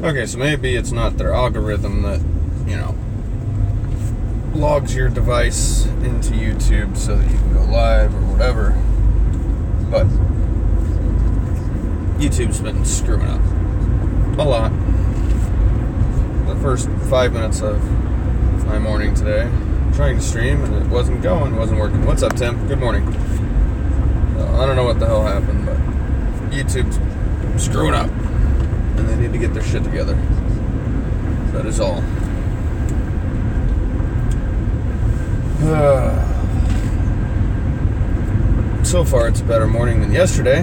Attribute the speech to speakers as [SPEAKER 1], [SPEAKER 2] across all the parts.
[SPEAKER 1] Okay, so maybe it's not their algorithm that, logs your device into YouTube so that you can go live or whatever. But YouTube's been screwing up a lot. The first 5 minutes of my morning today, trying to stream, and it wasn't working. What's up, Tim? Good morning. I don't know what the hell happened, but YouTube's screwing up, and they need to get their shit together. That is all. So far, it's a better morning than yesterday.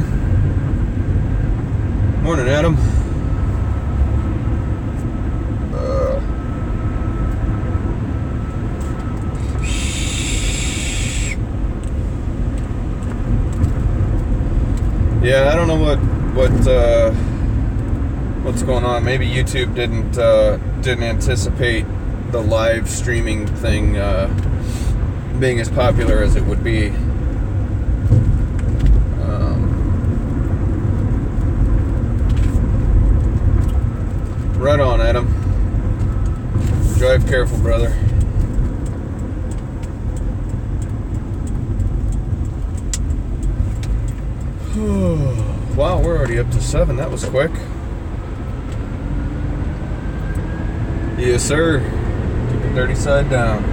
[SPEAKER 1] Morning, Adam. Yeah, I don't know what's going on. Maybe YouTube didn't anticipate the live streaming thing being as popular as it would be. Right on, Adam. Drive careful, brother. Wow, we're already up to 7. That was quick. Yes, sir. Keep the dirty side down.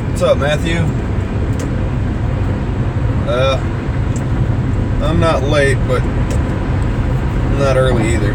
[SPEAKER 1] What's up, Matthew? I'm not late, but I'm not early either.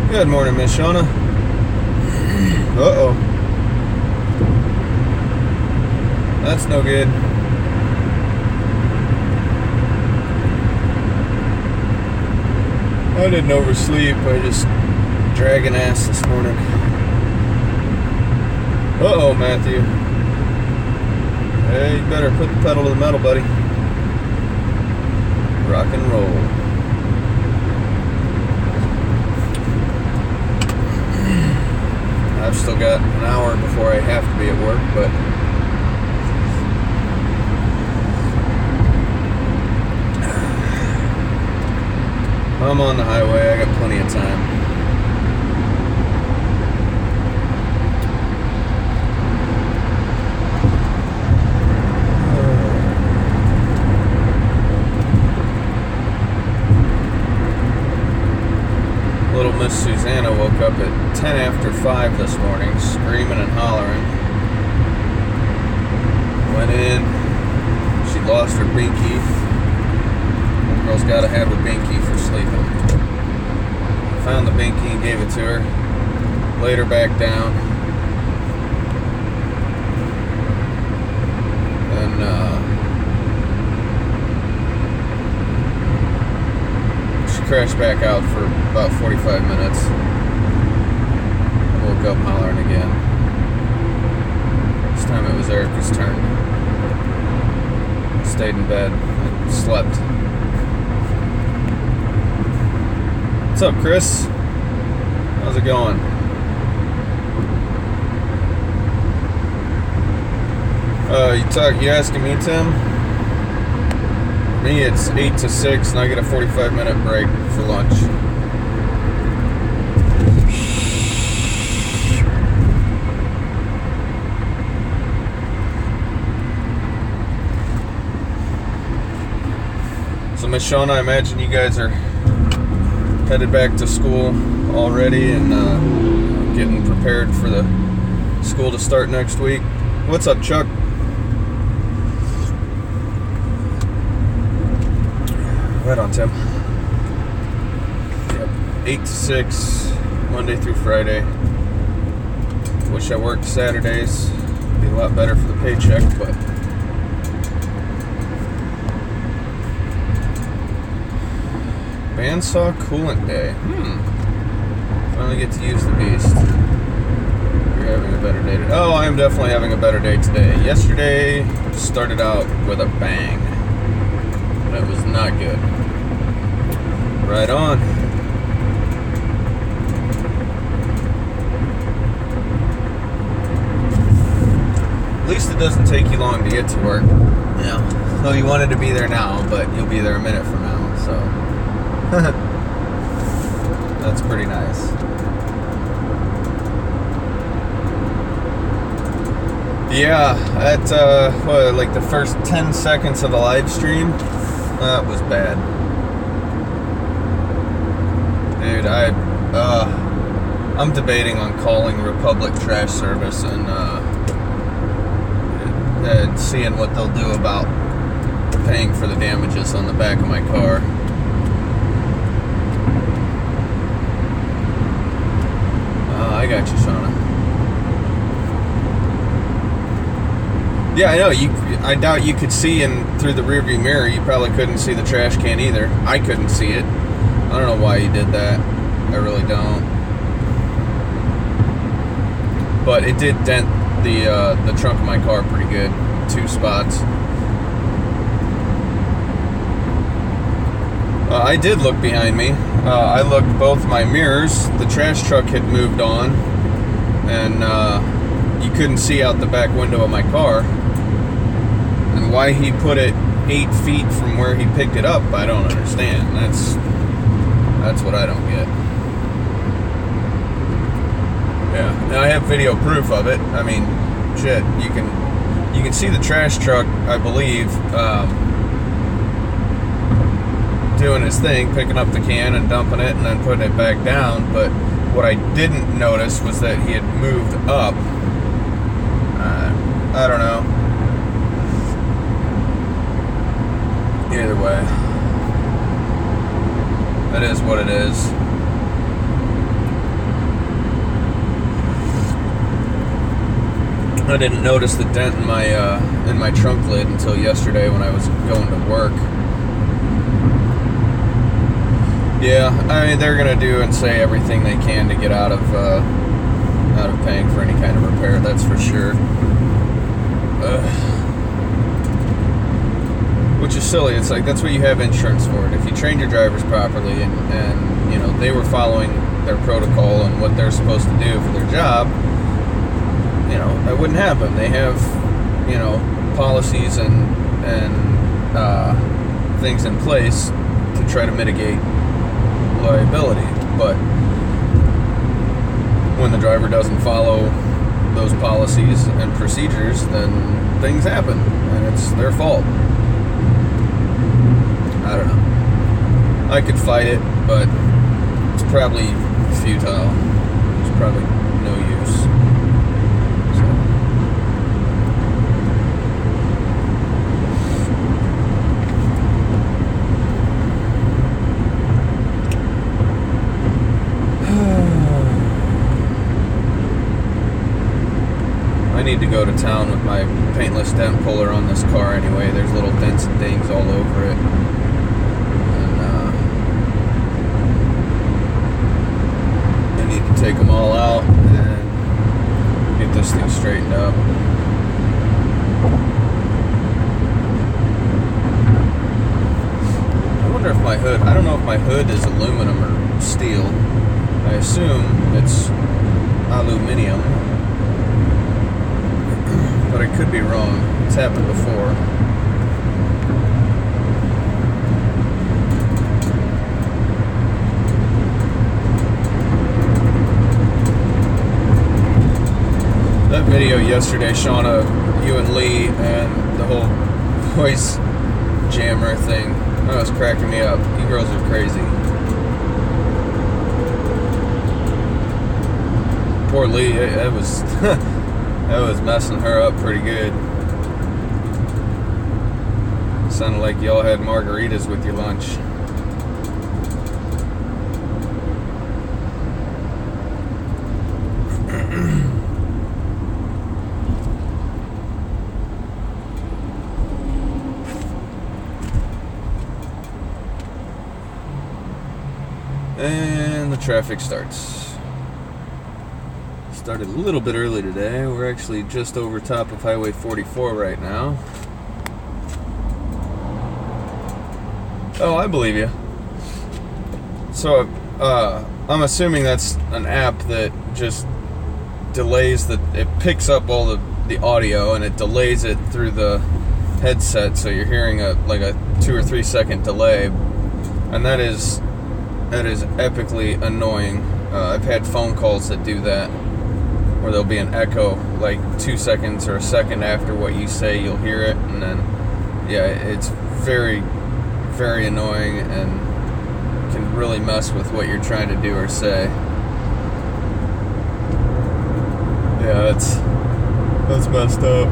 [SPEAKER 1] Good morning, Miss Shauna. Uh-oh. That's no good. I didn't oversleep. I just dragging ass this morning. Uh-oh, Matthew. Hey, you better put the pedal to the metal, buddy. Rock and roll. I've still got an hour before I have to be at work, but I'm on the highway. I got plenty of time. Little Miss Susanna woke up at 10 after 5 this morning, screaming and hollering. Went in. She lost her binky. The girl's got to have her binky for sleeping. Found the binky and gave it to her. Laid her back down. And she crashed back out for about 45 minutes. I woke up hollering again. This time it was Erica's turn. I stayed in bed and slept. What's up, Chris? How's it going? You asking me, Tim? For me, it's 8 to 6, and I get a 45-minute break for lunch. So, Miss Shauna, I imagine you guys are headed back to school already and getting prepared for the school to start next week. What's up, Chuck? Right on, Tim. Yep, 8 to 6, Monday through Friday. Wish I worked Saturdays. It'd be a lot better for the paycheck, but bandsaw coolant day. Finally get to use the beast. Very having a better day today. Oh, I am definitely having a better day today. Yesterday started out with a bang. That was not good. Right on. At least it doesn't take you long to get to work. Yeah. So you wanted to be there now, but you'll be there a minute from now, so that's pretty nice. Yeah, at like the first 10 seconds of the live stream, that was bad. Dude, I'm debating on calling Republic Trash Service and seeing what they'll do about paying for the damages on the back of my car. I got you, Shauna. Yeah, I know. I doubt you could see through the rearview mirror. You probably couldn't see the trash can either. I couldn't see it. I don't know why you did that. I really don't. But it did dent the trunk of my car pretty good. 2 spots. I did look behind me. I looked both my mirrors. The trash truck had moved on, and you couldn't see out the back window of my car. And why he put it 8 feet from where he picked it up, I don't understand. That's what I don't get. Yeah, now I have video proof of it. I mean, shit, you can see the trash truck, I believe, doing his thing, picking up the can and dumping it and then putting it back down. But what I didn't notice was that he had moved up. I don't know. Either way, it is what it is. I didn't notice the dent in my trunk lid until yesterday when I was going to work. Yeah, I mean, they're gonna do and say everything they can to get out of paying for any kind of repair. That's for sure. Which is silly. It's like, that's what you have insurance for. If you trained your drivers properly and you know they were following their protocol and what they're supposed to do for their job, you know, that wouldn't happen. They have, you know, policies and things in place to try to mitigate liability. But when the driver doesn't follow those policies and procedures, then things happen and it's their fault. I don't know. I could fight it, but it's probably futile. There's probably no use. I need to go to town with my paintless dent puller on this car anyway. There's little dents and dings all over it. And I need to take them all out and get this thing straightened up. I wonder if my hood, I don't know if my hood is aluminum or steel. I assume it's aluminum. But I could be wrong. It's happened before. That video yesterday, Shauna, you and Lee, and the whole voice jammer thing, that was cracking me up. You girls are crazy. Poor Lee, it was... That was messing her up pretty good. Sounded like y'all had margaritas with your lunch. And the traffic starts Started a little bit early today. We're actually just over top of Highway 44 right now. Oh, I believe you. So, I'm assuming that's an app that just delays it picks up all the audio and it delays it through the headset, so you're hearing a 2 or 3 second delay, and that is epically annoying. I've had phone calls that do that, where there'll be an echo like 2 seconds or a second after what you say. You'll hear it, and then it's very, very annoying and can really mess with what you're trying to do or say. Yeah, that's messed up.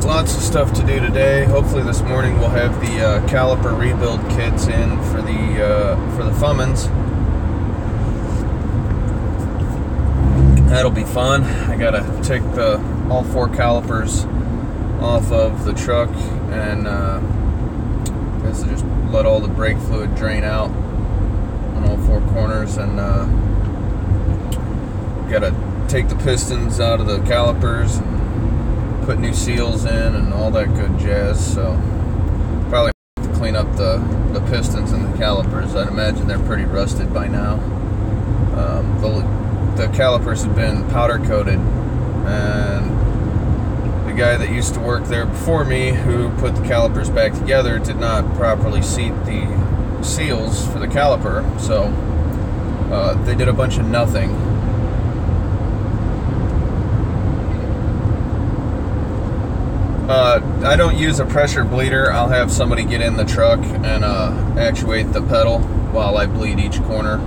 [SPEAKER 1] Lots of stuff to do today. Hopefully this morning we'll have the caliper rebuild kits in for the Fummins. That'll be fun. I gotta take all 4 calipers off of the truck and just let all the brake fluid drain out on all 4 corners, and gotta take the pistons out of the calipers and put new seals in and all that good jazz. So probably have to clean up the pistons and the calipers. I'd imagine they're pretty rusted by now. The calipers have been powder coated, and the guy that used to work there before me, who put the calipers back together, did not properly seat the seals for the caliper, so they did a bunch of nothing. I don't use a pressure bleeder. I'll have somebody get in the truck and actuate the pedal while I bleed each corner.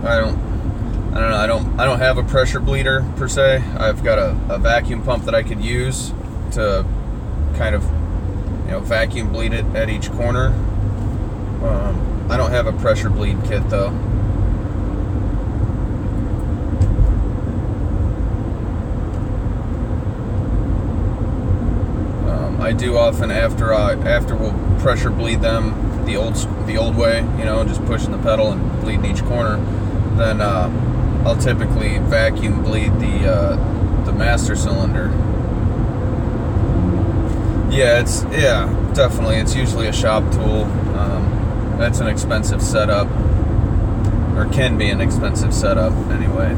[SPEAKER 1] I don't have a pressure bleeder per se. I've got a vacuum pump that I could use to kind of vacuum bleed it at each corner. I don't have a pressure bleed kit though. I do often after we'll pressure bleed them the old way, just pushing the pedal and bleeding each corner. Then I'll typically vacuum bleed the master cylinder. Yeah, definitely. It's usually a shop tool. That's an expensive setup, or can be an expensive setup anyway.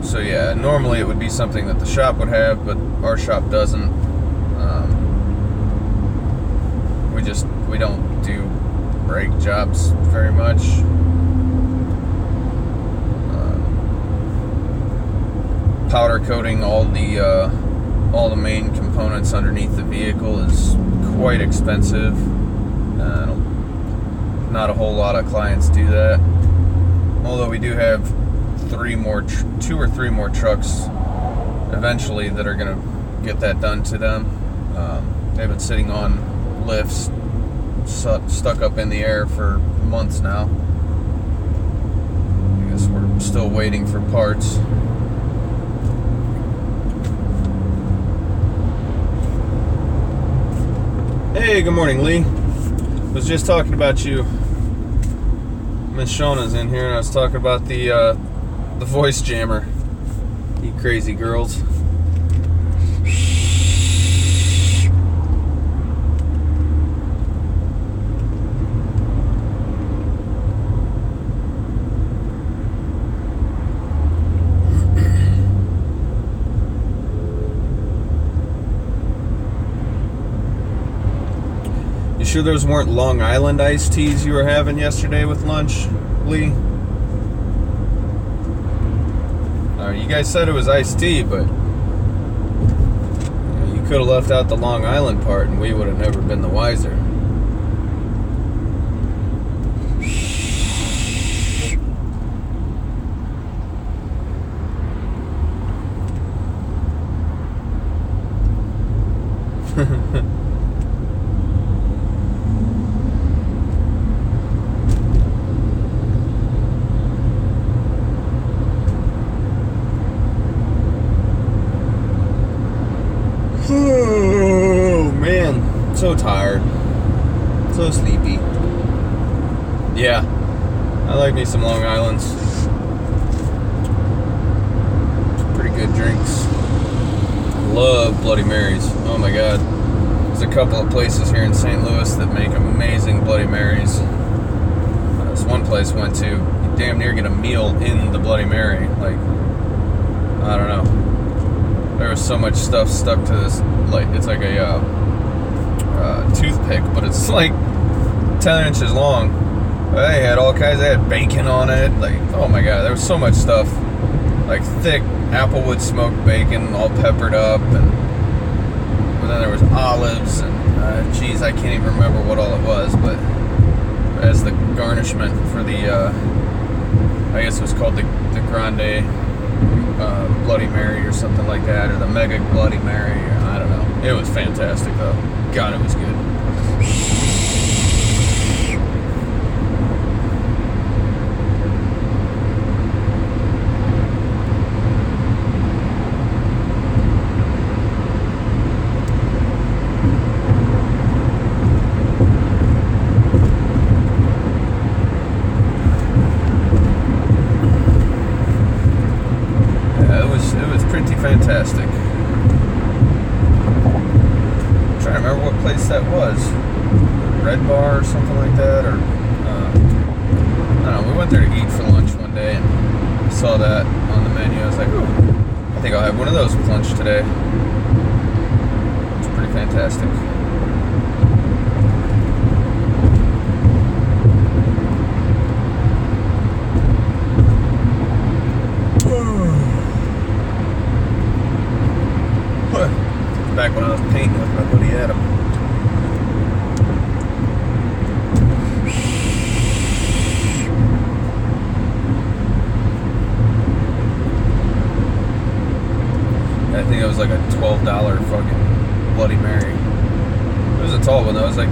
[SPEAKER 1] So yeah, normally it would be something that the shop would have, but our shop doesn't. We don't do brake jobs very much. Powder coating all the main components underneath the vehicle is quite expensive. Not a whole lot of clients do that. Although we do have 2 or 3 more trucks eventually that are going to get that done to them. They've been sitting on lifts stuck up in the air for months now. I guess we're still waiting for parts. Hey, good morning, Lee. Was just talking about you. Miss Shona's in here, and I was talking about the voice jammer. You crazy girls. You sure those weren't Long Island iced teas you were having yesterday with lunch, Lee? You guys said it was iced tea, but you Could have left out the Long Island part and we would have never been the wiser. Oh man, so tired, so sleepy. Yeah, I like me some Long Islands. Pretty good drinks. Love Bloody Marys. Oh my god. There's a couple of places here in St. Louis that make amazing Bloody Marys. This one place I went to, you damn near get a meal in the Bloody Mary. Like, I don't know. There was so much stuff stuck to this, like, it's like a toothpick, but it's like 10 inches long. They had all kinds, they had bacon on it, like, oh my god, there was so much stuff. Like thick applewood smoked bacon, all peppered up, and then there was olives and cheese. I can't even remember what all it was, but as the garnishment for the, I guess it was called the Grande Bloody Mary or something like that, or the Mega Bloody Mary, or I don't know. It was fantastic though. God, it was good. Fantastic. I'm trying to remember what place that was. Red Bar or something like that, or I don't know. We went there to eat for lunch one day and I saw that on the menu. I was like, ooh, I think I'll have one of those for lunch today. It's pretty fantastic. Back when I was painting with my buddy Adam. I think it was like a $12 fucking Bloody Mary. It was a tall one though. It was like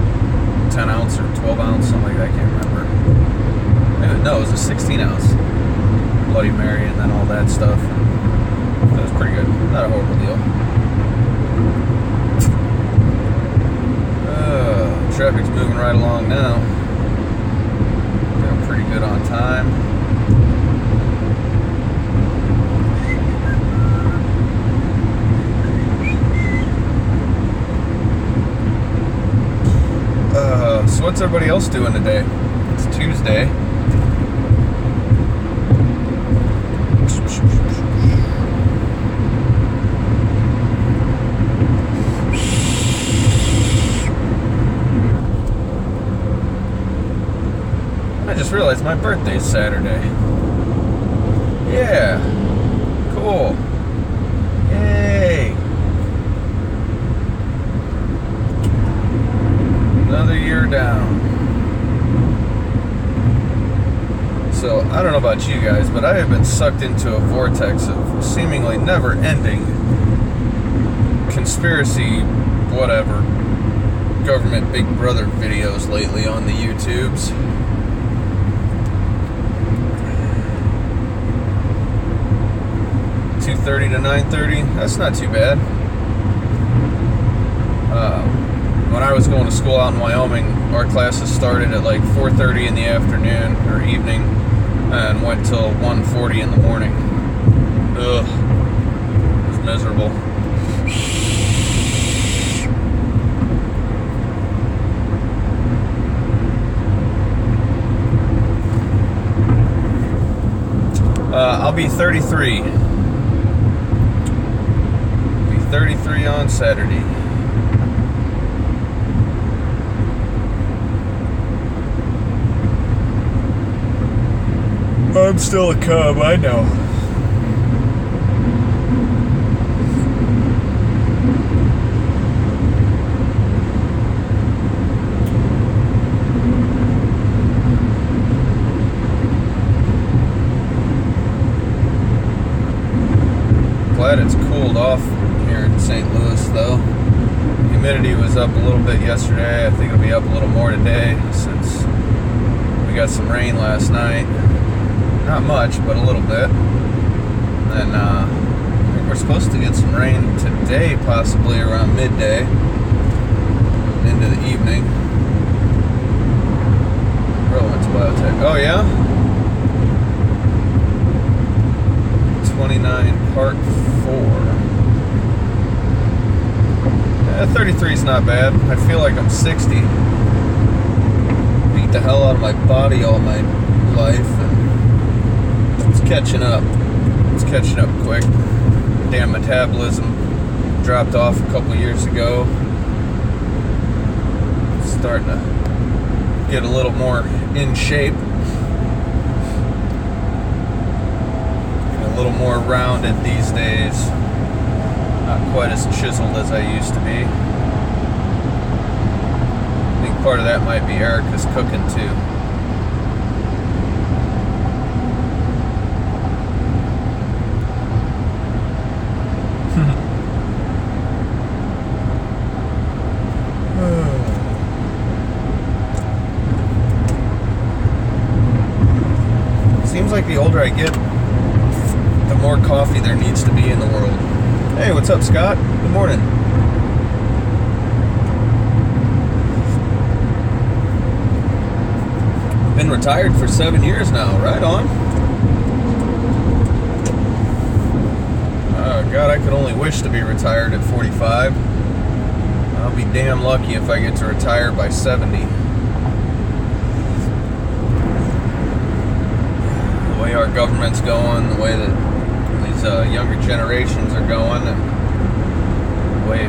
[SPEAKER 1] 10 ounce or 12 ounce, something like that. I can't remember. No, it was a 16 ounce Bloody Mary and then all that stuff. That was pretty good. Not a horrible deal. Traffic's moving right along now. Doing pretty good on time. So what's everybody else doing today? It's Tuesday. I just realized my birthday's Saturday. Yeah. Cool. Yay. Another year down. So, I don't know about you guys, but I have been sucked into a vortex of seemingly never-ending conspiracy, whatever, government Big Brother videos lately on the YouTubes. 2:30 to 9:30, that's not too bad. When I was going to school out in Wyoming, our classes started at like 4:30 in the afternoon or evening and went till 1:40 in the morning. Ugh, it was miserable. I'll be 33. 33 on Saturday. I'm still a cub, I know. cooled off here in St. Louis, though. Humidity was up a little bit yesterday. I think it'll be up a little more today since we got some rain last night. Not much, but a little bit. And I think we're supposed to get some rain today, possibly around midday into the evening. Girl went to biotech. Oh yeah? 29 part 4. 33 is not bad. I feel like I'm 60. Beat the hell out of my body all my life, and it's catching up. It's catching up quick. Damn metabolism dropped off a couple years ago. It's starting to get a little more in shape. A little more rounded these days. Not quite as chiseled as I used to be. I think part of that might be Erica's cooking too. Seems like the older I get, the more coffee there needs to be in the world. Hey, what's up, Scott? Good morning. Been retired for 7 years now. Right on. Oh, God, I could only wish to be retired at 45. I'll be damn lucky if I get to retire by 70. The way our government's going, the way that these younger generations are going, and the way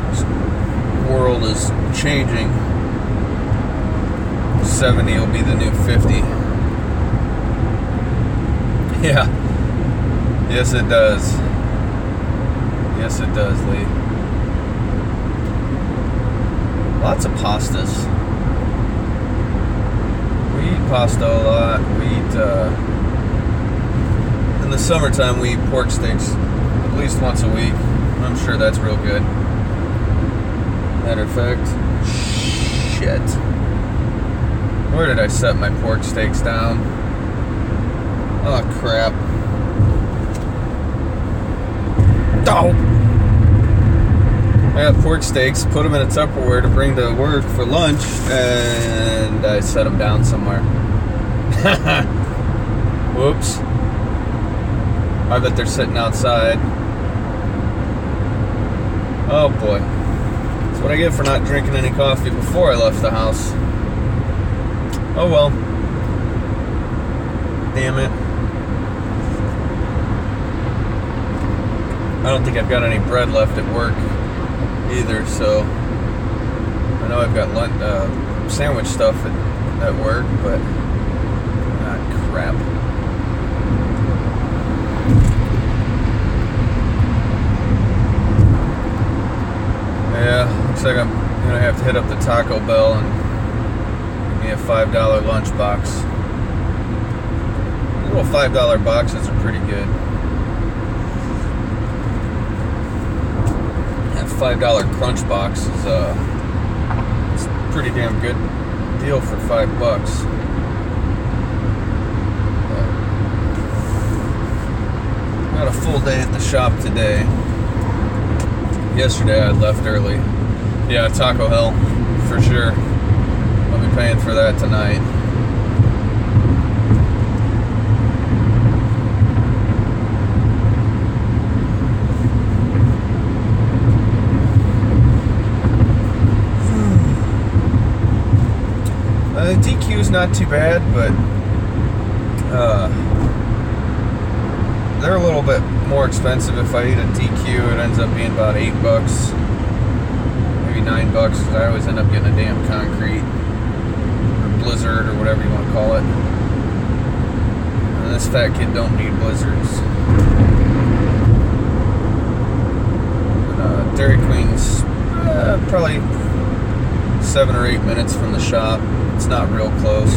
[SPEAKER 1] this world is changing, 70 will be the new 50. Yeah. Yes, it does. Yes, it does, Lee. Lots of pastas. We eat pasta a lot. We eat, in the summertime, we eat pork steaks at least once a week. I'm sure that's real good. Matter of fact, shit. Where did I set my pork steaks down? Oh, crap. Oh! I got pork steaks, put them in a Tupperware to bring to work for lunch, and I set them down somewhere. Whoops. I bet they're sitting outside. Oh boy. That's what I get for not drinking any coffee before I left the house. Oh well. Damn it. I don't think I've got any bread left at work either, so I know I've got lunch, sandwich stuff at work, but crap. Yeah, looks like I'm gonna have to hit up the Taco Bell and give me a $5 lunch box. The little $5 boxes are pretty good. $5 crunch box is it's a pretty damn good deal for $5. Got a full day at the shop today. Yesterday I left early. Yeah, Taco Hell for sure. I'll be paying for that tonight. The DQ's not too bad, but they're a little bit more expensive. If I eat a DQ, it ends up being about $8, maybe $9, because I always end up getting a damn concrete or blizzard or whatever you want to call it. And this fat kid don't need blizzards. But, Dairy Queen's probably 7 or 8 minutes from the shop. It's not real close.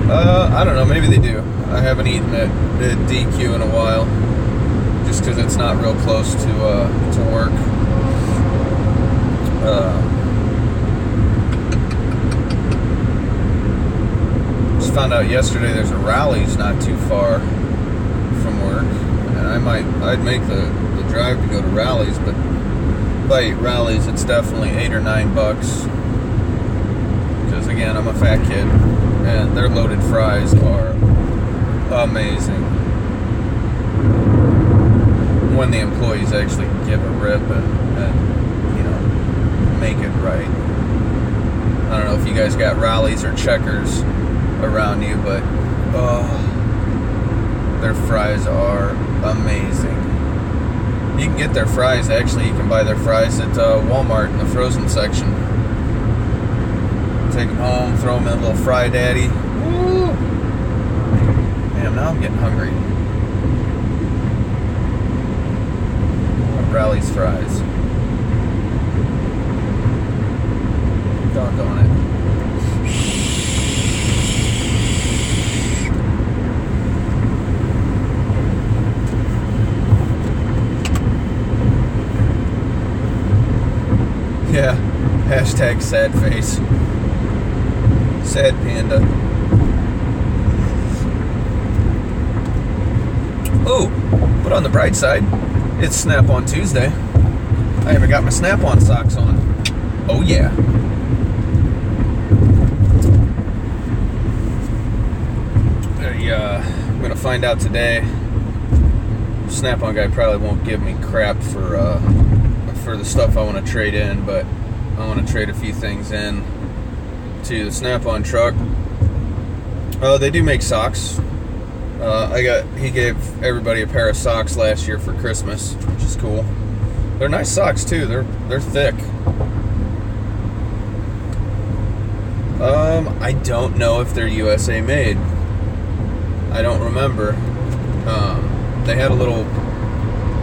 [SPEAKER 1] I don't know, maybe they do. I haven't haven't eaten at DQ in a while, just because it's not real close to work. Just found out yesterday there's a Rally's not too far from work, and I'd make the drive to go to Rally's, but if I eat Rally's, it's definitely $8 or $9. Because again, I'm a fat kid, and their loaded fries are amazing. When the employees actually give a rip and make it right. I don't know if you guys got Rally's or Checkers around you, but their fries are amazing. You can get their fries, actually, you can buy their fries at Walmart in the frozen section. Take them home, throw them in a little Fry Daddy. Woo! Damn, now I'm getting hungry. Rally's fries. Doggone it. Yeah, hashtag sad face. Sad panda. Oh, but on the bright side, it's Snap-on Tuesday. I haven't got my Snap-on socks on. Oh yeah. I'm gonna find out today. Snap-on guy probably won't give me crap for the stuff I want to trade in, but I want to trade a few things in to the Snap-on truck. They do make socks. He gave everybody a pair of socks last year for Christmas, which is cool. They're nice socks too. They're thick. I don't know if they're USA made. I don't remember. They had a little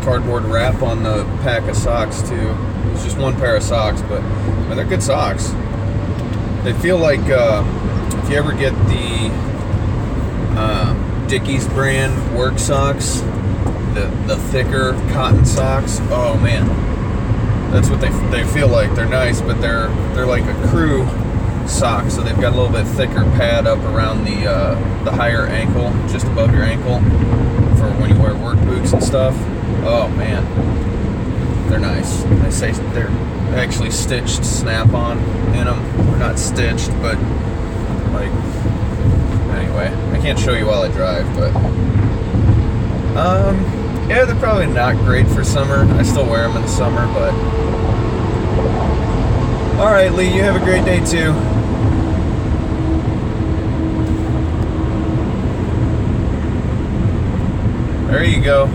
[SPEAKER 1] cardboard wrap on the pack of socks too. It was just one pair of socks, but they're good socks. They feel like if you ever get the Dickies brand work socks, the thicker cotton socks. Oh man, that's what they feel like. They're nice, but they're like a crew sock, so they've got a little bit thicker pad up around the higher ankle, just above your ankle, for when you wear work boots and stuff. Oh man, they're nice. They say they're actually stitched Snap-on in them. They're not stitched, but like, anyway, I can't show you while I drive, but yeah, they're probably not great for summer. I still wear them in the summer, but alright, Lee, you have a great day too. There you go.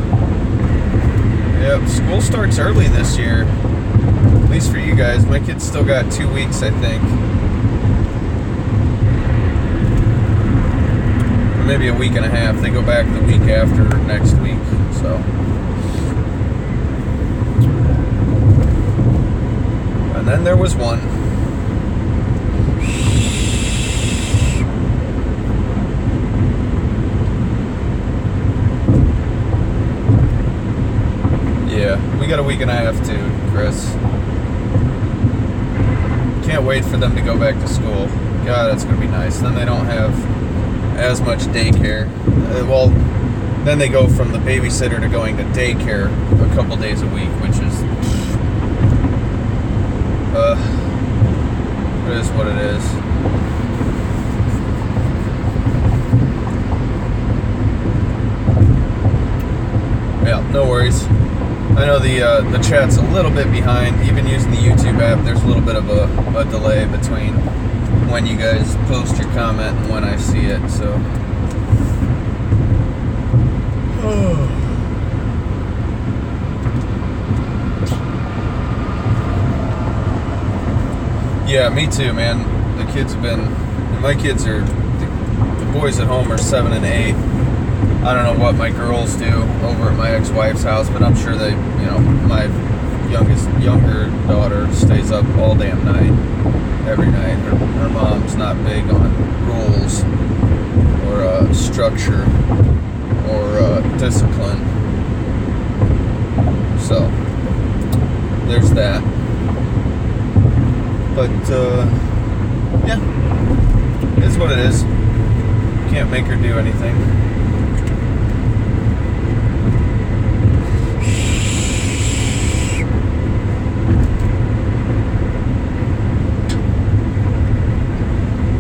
[SPEAKER 1] Yep, school starts early this year. At least for you guys. My kids still got 2 weeks, I think. Or maybe a week and a half. They go back the week after next week, so. And then there was one. Yeah, we got a week and a half too, Chris. Can't wait for them to go back to school. God, that's gonna be nice. Then they don't have as much daycare. Well, then they go from the babysitter to going to daycare a couple days a week, which is it is what it is. Yeah, no worries. I know the chat's a little bit behind. Even using the YouTube app, there's a little bit of a delay between when you guys post your comment and when I see it, so. Yeah, me too, man. The kids have been, my kids are, the boys at home are 7 and 8. I don't know what my girls do over at my ex-wife's house, but I'm sure they, my younger daughter stays up all damn night, every night. Her mom's not big on rules or structure. or discipline. So there's that. But yeah, it's what it is. Can't make her do anything.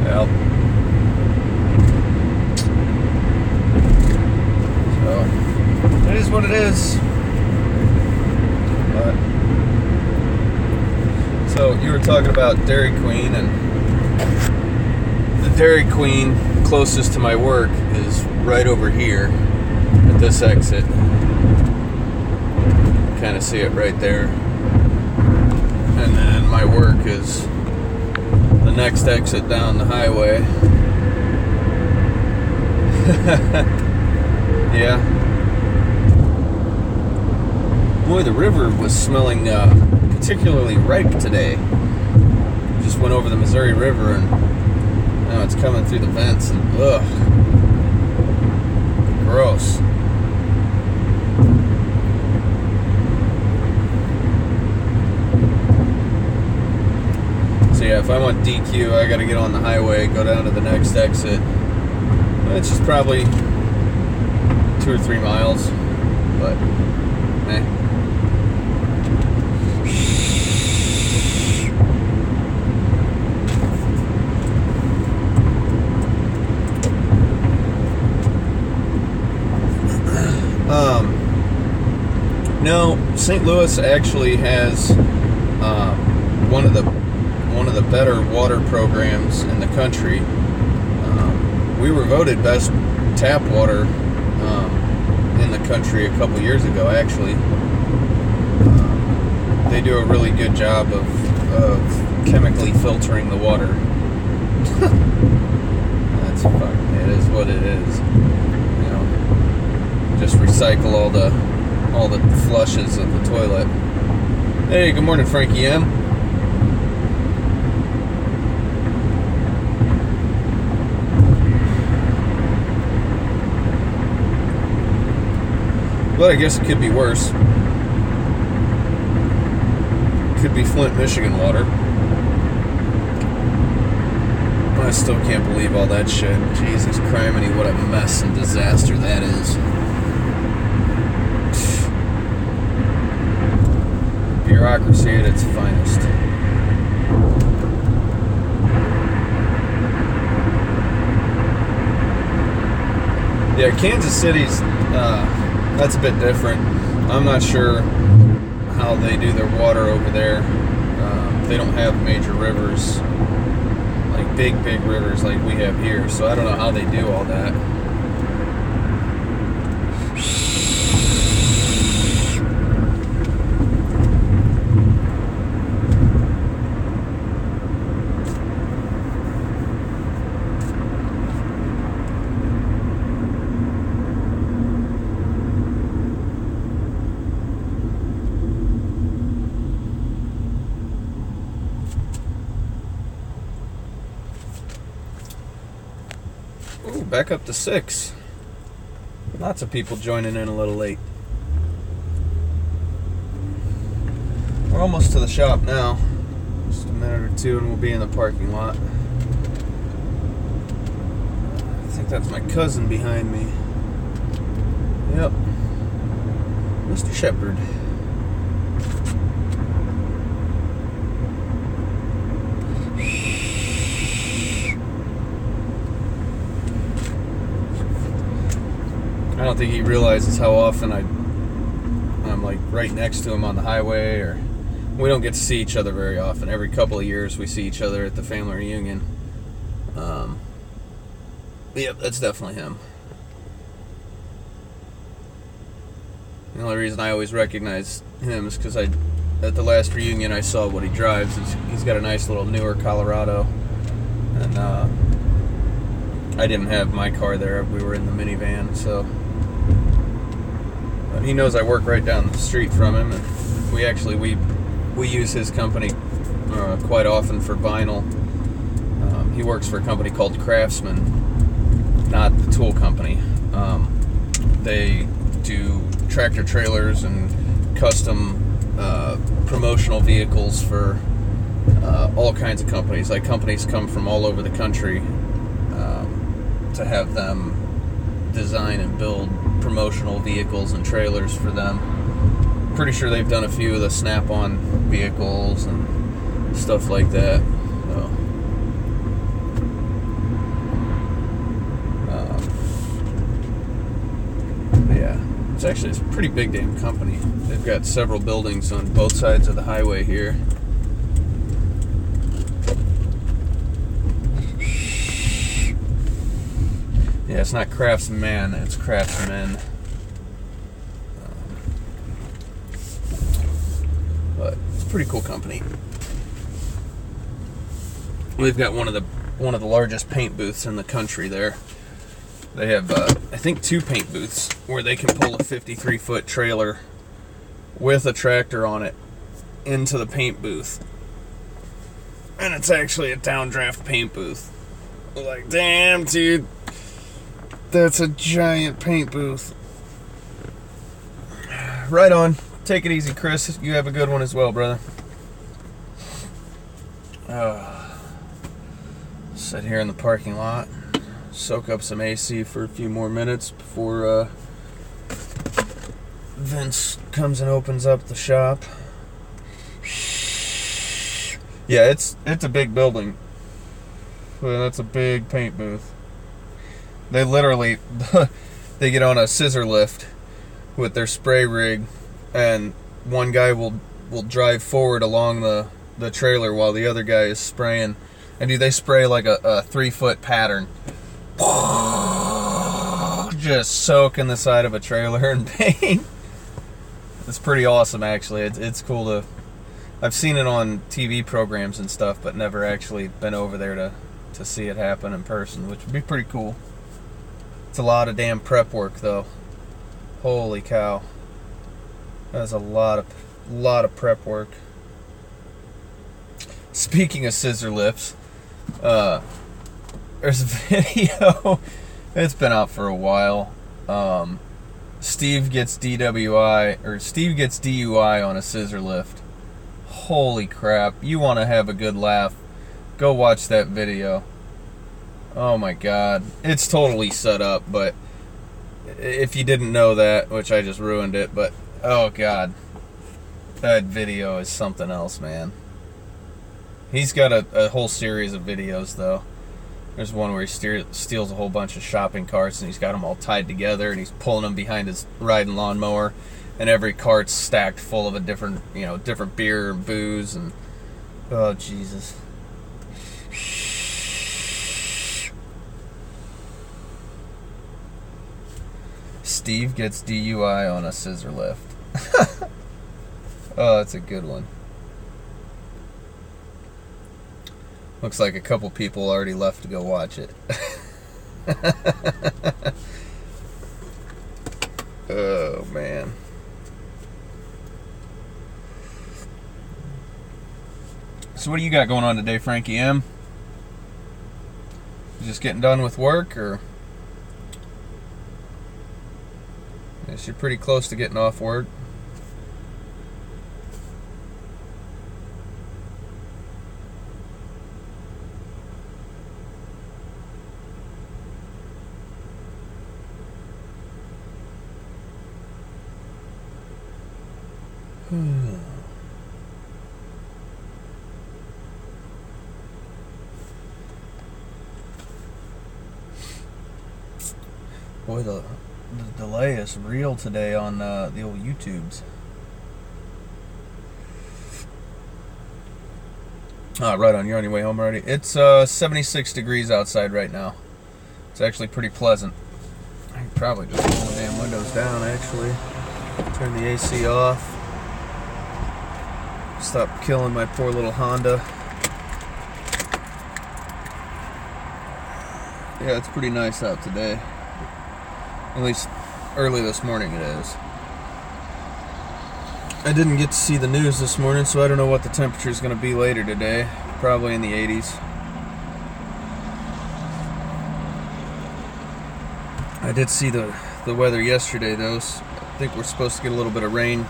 [SPEAKER 1] Well, so it is what it is. But so you were talking about Dairy Queen, and the Dairy Queen closest to my work is right over here at this exit. Kind of see it right there. And then my work is the next exit down the highway. Yeah. Boy, the river was smelling particularly ripe today. Just went over the Missouri River, and now it's coming through the vents, and ugh, gross. So yeah, if I want DQ, I gotta get on the highway, go down to the next exit. It's just probably 2 or 3 miles, but eh. No, St. Louis actually has one of the better water programs in the country. We were voted best tap water in the country a couple years ago. Actually, they do a really good job of chemically filtering the water. That's fucking. It is what it is. You know, just recycle all the flushes of the toilet. Hey, good morning, Frankie M. But I guess it could be worse. Could be Flint, Michigan water. I still can't believe all that shit. Jesus criminy, what a mess and disaster that is. Bureaucracy at its finest. Yeah, Kansas City's, that's a bit different. I'm not sure how they do their water over there. They don't have major rivers, like big rivers like we have here, so I don't know how they do all that. Ooh, back up to 6. Lots of people joining in a little late. We're almost to the shop now. Just a minute or two and we'll be in the parking lot. I think that's my cousin behind me. Yep. Mr. Shepherd. I don't think he realizes how often I'm like right next to him on the highway, or we don't get to see each other very often. Every couple of years we see each other at the family reunion. Yep, that's definitely him. The only reason I always recognize him is because at the last reunion I saw what he drives. He's got a nice little newer Colorado, and I didn't have my car there. We were in the minivan, so. But he knows I work right down the street from him, and we use his company quite often for vinyl. He works for a company called Craftsman, not the tool company. They do tractor trailers and custom promotional vehicles for all kinds of companies. Like, companies come from all over the country to have them design and build promotional vehicles and trailers for them. Pretty sure they've done a few of the Snap-on vehicles and stuff like that. So, yeah, it's a pretty big damn company. They've got several buildings on both sides of the highway here. Yeah, it's not Craftsman, it's Craftsmen. But it's a pretty cool company. We've got one of the largest paint booths in the country there. They have, I think, 2 paint booths where they can pull a 53-foot trailer with a tractor on it into the paint booth. And it's actually a downdraft paint booth. Like, damn, dude. That's a giant paint booth. Right on. Take it easy, Chris. You have a good one as well, brother. Sit here in the parking lot, soak up some AC for a few more minutes before Vince comes and opens up the shop. Yeah, it's a big building. Well, that's a big paint booth. They literally they get on a scissor lift with their spray rig, and one guy will drive forward along the trailer while the other guy is spraying. And they spray like a 3-foot pattern. Just soaking the side of a trailer in paint. It's pretty awesome, actually. It's cool to... I've seen it on TV programs and stuff, but never actually been over there to see it happen in person, which would be pretty cool. It's a lot of damn prep work, though. Holy cow. That's a lot of prep work. Speaking of scissor lifts, there's a video. It's been out for a while. Steve gets DWI, or Steve gets DUI on a scissor lift. Holy crap. You want to have a good laugh, go watch that video. Oh my god. It's totally set up, but if you didn't know that, which I just ruined it, but oh god. That video is something else, man. He's got a whole series of videos, though. There's one where he steals a whole bunch of shopping carts, and he's got them all tied together, and he's pulling them behind his riding lawnmower, and every cart's stacked full of a different beer and booze, and oh Jesus. Steve gets DUI on a scissor lift. Oh, that's a good one. Looks like a couple people already left to go watch it. Oh, man. So what do you got going on today, Frankie M? You just getting done with work, or? I guess you're pretty close to getting off work. Boy, the delay is real today on the old YouTubes. Right on, you're on your way home already. It's 76 degrees outside right now. It's actually pretty pleasant. I can probably just pull the damn windows down, actually. Turn the AC off. Stop killing my poor little Honda. Yeah, it's pretty nice out today. At least early this morning it is. I didn't get to see the news this morning, so I don't know what the temperature is going to be later today. Probably in the 80s. I did see the the weather yesterday, though. So I think we're supposed to get a little bit of rain,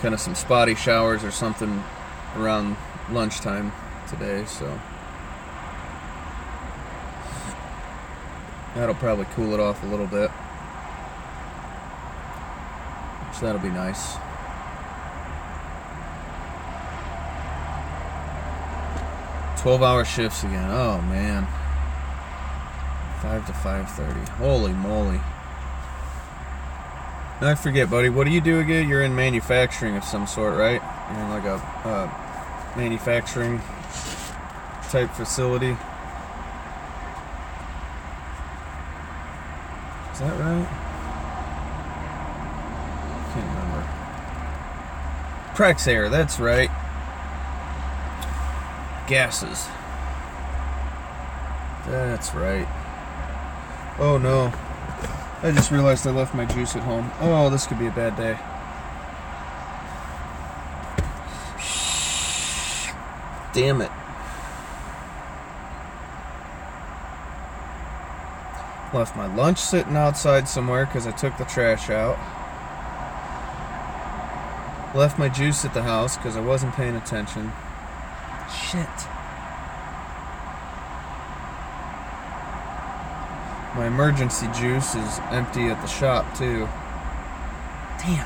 [SPEAKER 1] kind of some spotty showers or something around lunchtime today, so that'll probably cool it off a little bit. So that'll be nice. "12-hour shifts again. Oh man. 5 to 5:30. Holy moly. And I forget, buddy, what do you do again? You're in manufacturing of some sort, right? You're in like a manufacturing type facility. Is that right? Can't remember. Praxair, that's right. Gases. That's right. Oh no. I just realized I left my juice at home. Oh, this could be a bad day. Damn it. Left my lunch sitting outside somewhere because I took the trash out. Left my juice at the house because I wasn't paying attention. Shit. My emergency juice is empty at the shop too. Damn.